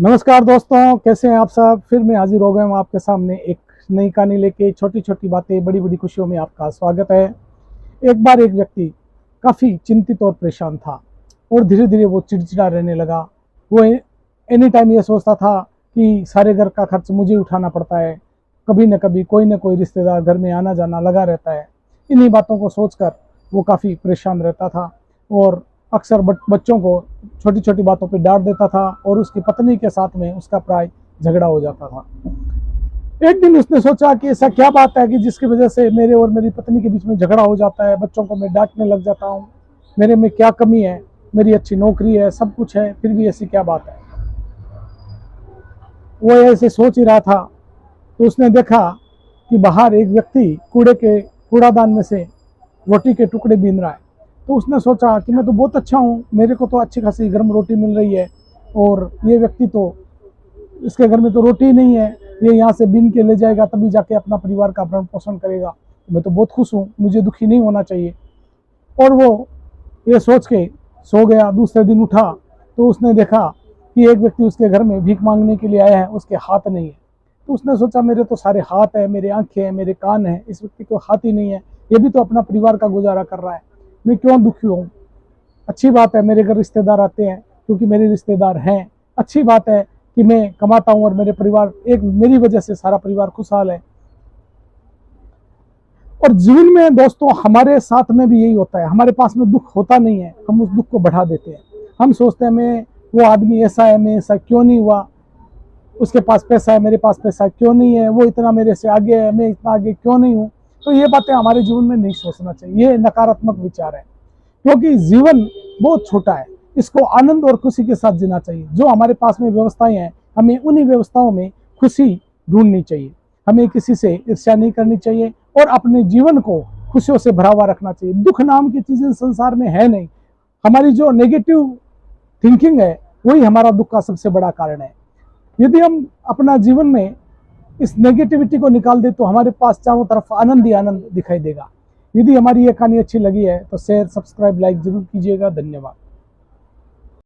नमस्कार दोस्तों, कैसे हैं आप सब। फिर मैं हाजिर हो गया हूँ आपके सामने एक नई कहानी लेके। छोटी छोटी बातें बड़ी बड़ी खुशियों में आपका स्वागत है। एक बार एक व्यक्ति काफ़ी चिंतित और परेशान था और धीरे धीरे वो चिड़चिड़ा रहने लगा। वो एनी टाइम ये सोचता था कि सारे घर का खर्च मुझे उठाना पड़ता है, कभी न कभी कोई न कोई रिश्तेदार घर में आना जाना लगा रहता है। इन्हीं बातों को सोचकर वो काफ़ी परेशान रहता था और अक्सर बच्चों को छोटी छोटी बातों पे डांट देता था और उसकी पत्नी के साथ में उसका प्राय झगड़ा हो जाता था। एक दिन उसने सोचा कि ऐसा क्या बात है कि जिसकी वजह से मेरे और मेरी पत्नी के बीच में झगड़ा हो जाता है, बच्चों को मैं डांटने लग जाता हूँ। मेरे में क्या कमी है, मेरी अच्छी नौकरी है, सब कुछ है, फिर भी ऐसी क्या बात है। वो ऐसे सोच ही रहा था तो उसने देखा कि बाहर एक व्यक्ति कूड़ादान में से रोटी के टुकड़े बीन रहा है। तो उसने सोचा कि मैं तो बहुत अच्छा हूँ, मेरे को तो अच्छी खासी गर्म रोटी मिल रही है और ये व्यक्ति तो, इसके घर में तो रोटी ही नहीं है, ये यहाँ से बीन के ले जाएगा तभी जाके अपना परिवार का भरण पोषण करेगा। मैं तो बहुत खुश हूँ, मुझे दुखी नहीं होना चाहिए। और वो ये सोच के सो गया। दूसरे दिन उठा तो उसने देखा कि एक व्यक्ति उसके घर में भीख मांगने के लिए आया है, उसके हाथ नहीं है। तो उसने सोचा मेरे तो सारे हाथ है, मेरे आंखें हैं, मेरे कान हैं, इस व्यक्ति को हाथ ही नहीं है, ये भी तो अपना परिवार का गुजारा कर रहा है, मैं क्यों दुखी हूँ। अच्छी बात है मेरे घर रिश्तेदार आते हैं क्योंकि मेरे रिश्तेदार हैं। अच्छी बात है कि मैं कमाता हूँ और मेरे परिवार, एक मेरी वजह से सारा परिवार खुशहाल है। और जीवन में दोस्तों हमारे साथ में भी यही होता है। हमारे पास में दुख होता नहीं है, हम उस दुख को बढ़ा देते हैं। हम सोचते हैं मैं, वो आदमी ऐसा है, मैं ऐसा क्यों नहीं हुआ, उसके पास पैसा है, मेरे पास पैसा क्यों नहीं है, वो इतना मेरे से आगे है, मैं इतना आगे क्यों नहीं हूँ। तो ये बातें हमारे जीवन में नहीं सोचना चाहिए, ये नकारात्मक विचार है। क्योंकि जीवन बहुत छोटा है, इसको आनंद और खुशी के साथ जीना चाहिए। जो हमारे पास में व्यवस्थाएं हैं, हमें उन्हीं व्यवस्थाओं में खुशी ढूंढनी चाहिए। हमें किसी से ईर्ष्या नहीं करनी चाहिए और अपने जीवन को खुशियों से भरा हुआ रखना चाहिए। दुख नाम की चीजें संसार में है नहीं। हमारी जो नेगेटिव थिंकिंग है वही हमारा दुख का सबसे बड़ा कारण है। यदि हम अपना जीवन में इस नेगेटिविटी को निकाल दे तो हमारे पास चारों तरफ आनंद ही आनंद दिखाई देगा। यदि हमारी ये कहानी अच्छी लगी है तो शेयर, सब्सक्राइब, लाइक जरूर कीजिएगा। धन्यवाद।